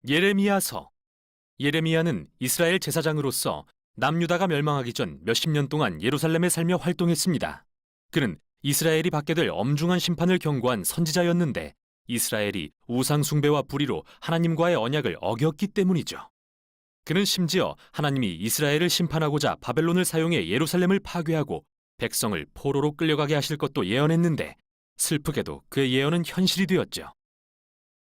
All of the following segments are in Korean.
예레미야서. 예레미야는 이스라엘 제사장으로서 남유다가 멸망하기 전 몇십 년 동안 예루살렘에 살며 활동했습니다. 그는 이스라엘이 받게 될 엄중한 심판을 경고한 선지자였는데 이스라엘이 우상 숭배와 불의로 하나님과의 언약을 어겼기 때문이죠. 그는 심지어 하나님이 이스라엘을 심판하고자 바벨론을 사용해 예루살렘을 파괴하고 백성을 포로로 끌려가게 하실 것도 예언했는데 슬프게도 그의 예언은 현실이 되었죠.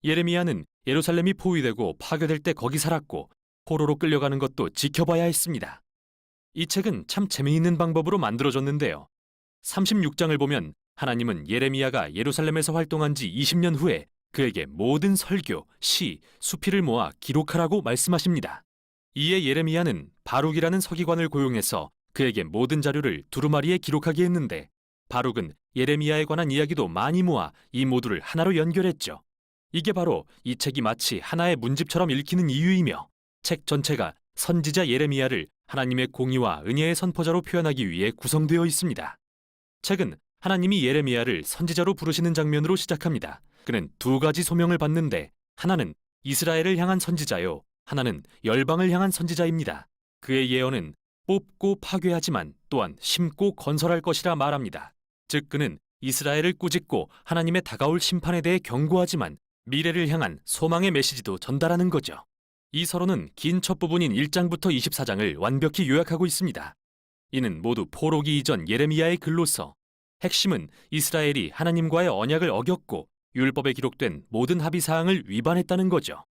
예레미야는 예루살렘이 포위되고 파괴될 때 거기 살았고 포로로 끌려가는 것도 지켜봐야 했습니다. 이 책은 참 재미있는 방법으로 만들어졌는데요. 36장을 보면 하나님은 예레미야가 예루살렘에서 활동한 지 20년 후에 그에게 모든 설교, 시, 수필을 모아 기록하라고 말씀하십니다. 이에 예레미야는 바룩이라는 서기관을 고용해서 그에게 모든 자료를 두루마리에 기록하게 했는데 바룩은 예레미야에 관한 이야기도 많이 모아 이 모두를 하나로 연결했죠. 이게 바로 이 책이 마치 하나의 문집처럼 읽히는 이유이며 책 전체가 선지자 예레미야를 하나님의 공의와 은혜의 선포자로 표현하기 위해 구성되어 있습니다. 책은 하나님이 예레미야를 선지자로 부르시는 장면으로 시작합니다. 그는 두 가지 소명을 받는데 하나는 이스라엘을 향한 선지자요, 하나는 열방을 향한 선지자입니다. 그의 예언은 뽑고 파괴하지만 또한 심고 건설할 것이라 말합니다. 즉 그는 이스라엘을 꾸짖고 하나님의 다가올 심판에 대해 경고하지만 미래를 향한 소망의 메시지도 전달하는 거죠. 이 서론은 긴 첫 부분인 1장부터 24장을 완벽히 요약하고 있습니다. 이는 모두 포로기 이전 예레미야의 글로서 핵심은 이스라엘이 하나님과의 언약을 어겼고 율법에 기록된 모든 합의사항을 위반했다는 거죠.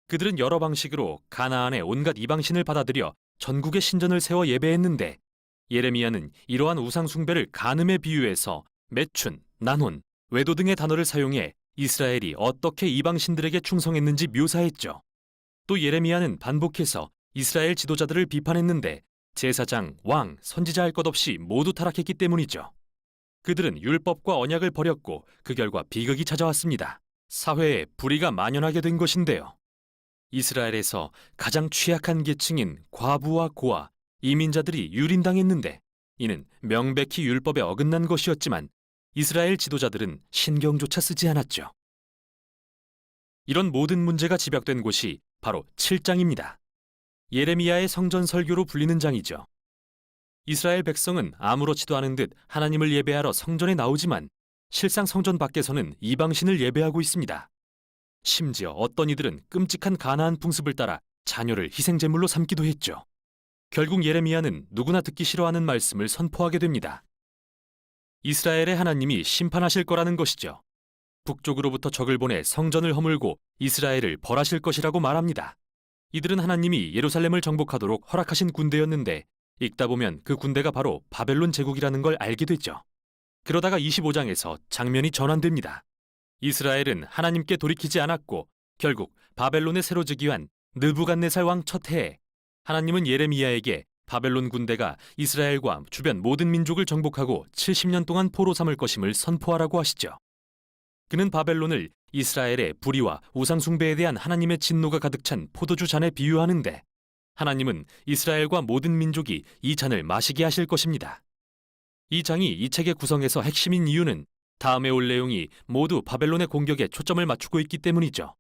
그들은 여러 방식으로 가나안의 온갖 이방신을 받아들여 전국의 신전을 세워 예배했는데 예레미야는 이러한 우상 숭배를 간음에 비유해서 매춘, 난혼, 외도 등의 단어를 사용해 이스라엘이 어떻게 이방신들에게 충성했는지 묘사했죠. 또 예레미야는 반복해서 이스라엘 지도자들을 비판했는데 제사장, 왕, 선지자 할 것 없이 모두 타락했기 때문이죠. 그들은 율법과 언약을 버렸고 그 결과 비극이 찾아왔습니다. 사회에 불의가 만연하게 된 것인데요. 이스라엘에서 가장 취약한 계층인 과부와 고아, 이민자들이 유린당했는데 이는 명백히 율법에 어긋난 것이었지만 이스라엘 지도자들은 신경조차 쓰지 않았죠. 이런 모든 문제가 집약된 곳이 바로 7장입니다. 예레미야의 성전 설교로 불리는 장이죠. 이스라엘 백성은 아무렇지도 않은 듯 하나님을 예배하러 성전에 나오지만 실상 성전 밖에서는 이방신을 예배하고 있습니다. 심지어 어떤 이들은 끔찍한 가나안 풍습을 따라 자녀를 희생제물로 삼기도 했죠. 결국 예레미야는 누구나 듣기 싫어하는 말씀을 선포하게 됩니다. 이스라엘의 하나님이 심판하실 거라는 것이죠. 북쪽으로부터 적을 보내 성전을 허물고 이스라엘을 벌하실 것이라고 말합니다. 이들은 하나님이 예루살렘을 정복하도록 허락하신 군대였는데 읽다 보면 그 군대가 바로 바벨론 제국이라는 걸 알게 됐죠. 그러다가 25장에서 장면이 전환됩니다. 이스라엘은 하나님께 돌이키지 않았고 결국 바벨론에 새로 즉위한 느부갓네살 왕 첫 해에 하나님은 예레미야에게 바벨론 군대가 이스라엘과 주변 모든 민족을 정복하고 70년 동안 포로 삼을 것임을 선포하라고 하시죠. 그는 바벨론을 이스라엘의 불의와 우상 숭배에 대한 하나님의 진노가 가득 찬 포도주 잔에 비유하는데 하나님은 이스라엘과 모든 민족이 이 잔을 마시게 하실 것입니다. 이 장이 이 책의 구성에서 핵심인 이유는 다음에 올 내용이 모두 바벨론의 공격에 초점을 맞추고 있기 때문이죠.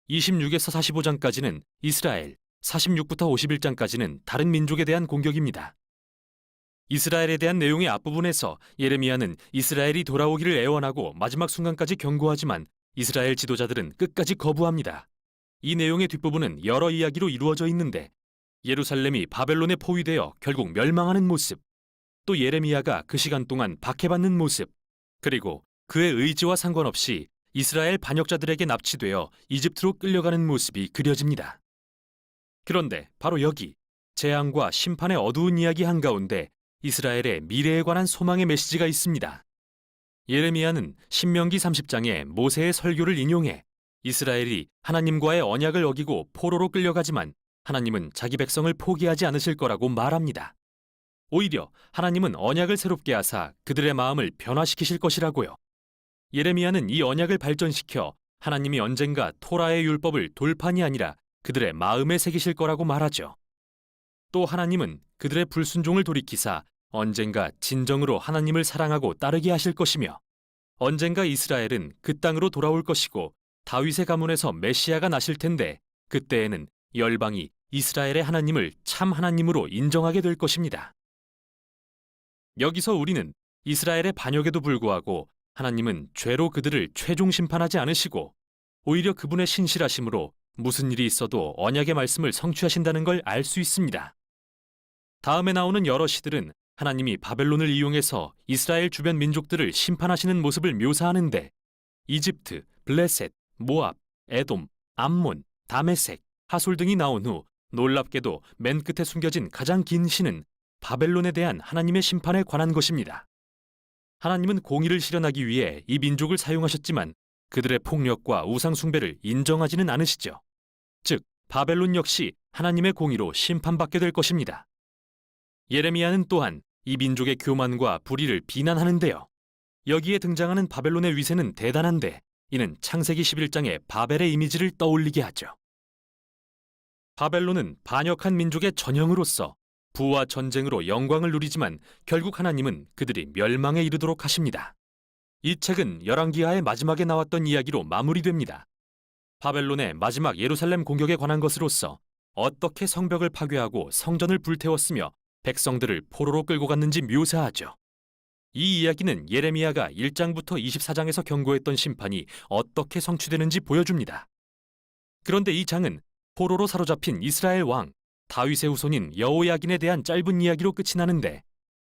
26에서 45장까지는 이스라엘, 46부터 51장까지는 다른 민족에 대한 공격입니다. 이스라엘에 대한 내용의 앞부분에서 예레미야는 이스라엘이 돌아오기를 애원하고 마지막 순간까지 경고하지만 이스라엘 지도자들은 끝까지 거부합니다. 이 내용의 뒷부분은 여러 이야기로 이루어져 있는데 예루살렘이 바벨론에 포위되어 결국 멸망하는 모습, 또 예레미야가 그 시간 동안 박해받는 모습, 그리고 그의 의지와 상관없이 이스라엘 반역자들에게 납치되어 이집트로 끌려가는 모습이 그려집니다. 그런데 바로 여기 재앙과 심판의 어두운 이야기 한가운데 이스라엘의 미래에 관한 소망의 메시지가 있습니다. 예레미야는 신명기 30장에 모세의 설교를 인용해 이스라엘이 하나님과의 언약을 어기고 포로로 끌려가지만 하나님은 자기 백성을 포기하지 않으실 거라고 말합니다. 오히려 하나님은 언약을 새롭게 하사 그들의 마음을 변화시키실 것이라고요. 예레미야는 이 언약을 발전시켜 하나님이 언젠가 토라의 율법을 돌판이 아니라 그들의 마음에 새기실 거라고 말하죠. 또 하나님은 그들의 불순종을 돌이키사 언젠가 진정으로 하나님을 사랑하고 따르게 하실 것이며 언젠가 이스라엘은 그 땅으로 돌아올 것이고 다윗의 가문에서 메시아가 나실 텐데 그때에는 열방이 이스라엘의 하나님을 참 하나님으로 인정하게 될 것입니다. 여기서 우리는 이스라엘의 반역에도 불구하고 하나님은 죄로 그들을 최종 심판하지 않으시고 오히려 그분의 신실하심으로 무슨 일이 있어도 언약의 말씀을 성취하신다는 걸 알 수 있습니다. 다음에 나오는 여러 시들은 하나님이 바벨론을 이용해서 이스라엘 주변 민족들을 심판하시는 모습을 묘사하는데 이집트, 블레셋, 모압, 에돔, 암몬, 다메섹, 하솔 등이 나온 후 놀랍게도 맨 끝에 숨겨진 가장 긴 시는 바벨론에 대한 하나님의 심판에 관한 것입니다. 하나님은 공의를 실현하기 위해 이 민족을 사용하셨지만 그들의 폭력과 우상 숭배를 인정하지는 않으시죠. 즉, 바벨론 역시 하나님의 공의로 심판받게 될 것입니다. 예레미야는 또한 이 민족의 교만과 불의를 비난하는데요. 여기에 등장하는 바벨론의 위세는 대단한데 이는 창세기 11장의 바벨의 이미지를 떠올리게 하죠. 바벨론은 반역한 민족의 전형으로서 부와 전쟁으로 영광을 누리지만 결국 하나님은 그들이 멸망에 이르도록 하십니다. 이 책은 열왕기하의 마지막에 나왔던 이야기로 마무리됩니다. 바벨론의 마지막 예루살렘 공격에 관한 것으로서 어떻게 성벽을 파괴하고 성전을 불태웠으며 백성들을 포로로 끌고 갔는지 묘사하죠. 이 이야기는 예레미야가 1장부터 24장에서 경고했던 심판이 어떻게 성취되는지 보여줍니다. 그런데 이 장은 포로로 사로잡힌 이스라엘 왕 다윗의 후손인 여호야긴에 대한 짧은 이야기로 끝이 나는데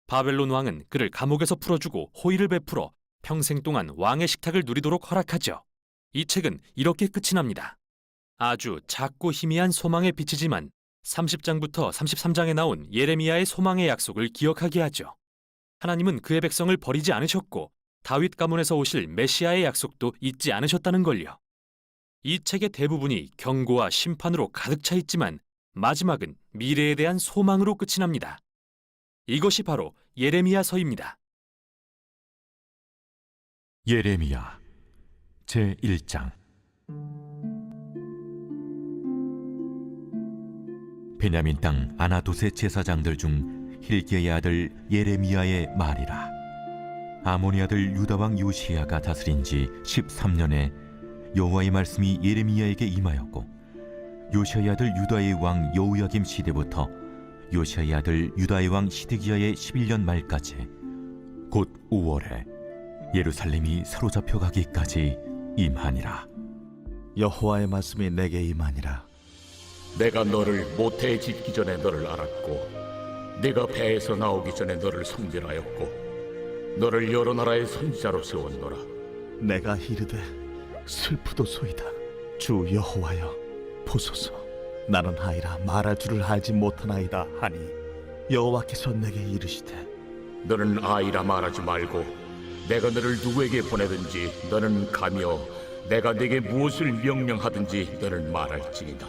바벨론 왕은 그를 감옥에서 풀어주고 호의를 베풀어 평생 동안 왕의 식탁을 누리도록 허락하죠. 이 책은 이렇게 끝이 납니다. 아주 작고 희미한 소망의 빛이지만 30장부터 33장에 나온 예레미야의 소망의 약속을 기억하게 하죠. 하나님은 그의 백성을 버리지 않으셨고 다윗 가문에서 오실 메시아의 약속도 잊지 않으셨다는 걸요. 이 책의 대부분이 경고와 심판으로 가득 차 있지만 마지막은 미래에 대한 소망으로 끝이 납니다. 이것이 바로 예레미야서입니다. 예레미야 제1장. 베냐민 땅 아나돗의 제사장들 중 hilki야의 아들 예레미야의 말이라. 아모니 아들 유다 왕 요시야가 다스린 지 13년에 여호와의 말씀이 예레미야에게 임하였고, 요시야의 아들 유다의 왕 여호야김 시대부터 요시야의 아들 유다의 왕 시드기야의 11년 말까지, 곧 5월에 예루살렘이 사로잡혀 가기까지 임하니라. 여호와의 말씀이 내게 임하니라. 내가 너를 모태에 짓기 전에 너를 알았고, 네가 배에서 나오기 전에 너를 성별하였고, 너를 여러 나라의 선지자로 세웠노라. 내가 이르되 슬프도소이다. 주 여호와여, 보소서. 나는 아이라 말할 줄을 알지 못하나이다 하니, 여호와께서 내게 이르시되 너는 아이라 말하지 말고 내가 너를 누구에게 보내든지 너는 가며 내가 네게 무엇을 명령하든지 너는 말할지니라.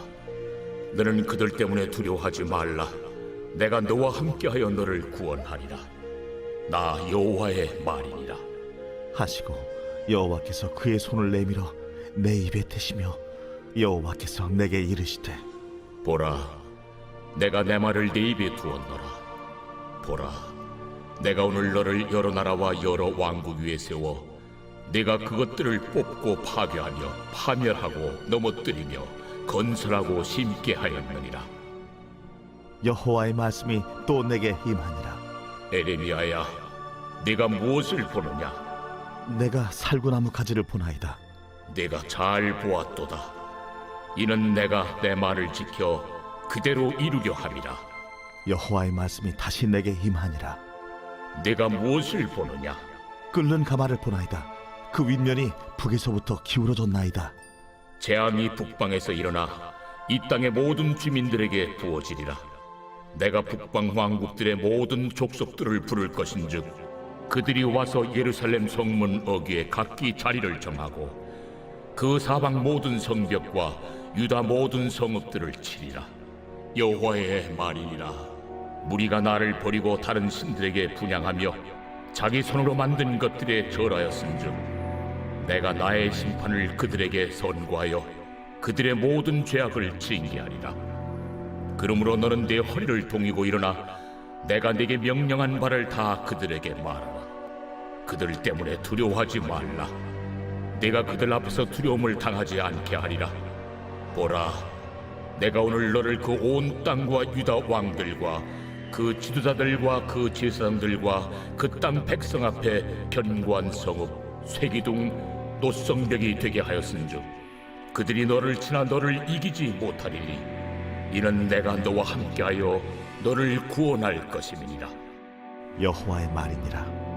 너는 그들 때문에 두려워하지 말라. 내가 너와 함께하여 너를 구원하리라. 나 여호와의 말이니라 하시고, 여호와께서 그의 손을 내밀어 내 입에 대시며 여호와께서 내게 이르시되 보라, 내가 내 말을 네 입에 두었노라. 보라, 내가 오늘 너를 여러 나라와 여러 왕국 위에 세워 네가 그것들을 뽑고 파괴하며 파멸하고 넘어뜨리며 건설하고 심게 하였느니라. 여호와의 말씀이 또 내게 임하니라. 에레미야야, 네가 무엇을 보느냐? 내가 살구나무 가지를 보나이다. 네가 잘 보았도다. 이는 내가 내 말을 지켜 그대로 이루려 함이라. 여호와의 말씀이 다시 내게 임하니라. 네가 무엇을 보느냐? 끓는 가마를 보나이다. 그 윗면이 북에서부터 기울어졌나이다. 재앙이 북방에서 일어나 이 땅의 모든 주민들에게 부어지리라. 내가 북방 왕국들의 모든 족속들을 부를 것인즉 그들이 와서 예루살렘 성문 어귀에 각기 자리를 정하고 그 사방 모든 성벽과 유다 모든 성읍들을 치리라. 여호와의 말이니라. 무리가 나를 버리고 다른 신들에게 분향하며 자기 손으로 만든 것들에 절하였은즉 내가 나의 심판을 그들에게 선고하여 그들의 모든 죄악을 징계하리라. 그러므로 너는 내 허리를 동이고 일어나 내가 네게 명령한 바를 다 그들에게 말하라. 그들 때문에 두려워하지 말라. 네가 그들 앞에서 두려움을 당하지 않게 하리라. 보라, 내가 오늘 너를 그 온 땅과 유다 왕들과 그 지도자들과 그 제사장들과 그 땅 백성 앞에 견고한 성읍, 쇠기둥, 노성벽이 되게 하였은즉 그들이 너를 치나 너를 이기지 못하리니 이는 내가 너와 함께하여 너를 구원할 것임이니라. 여호와의 말이니라.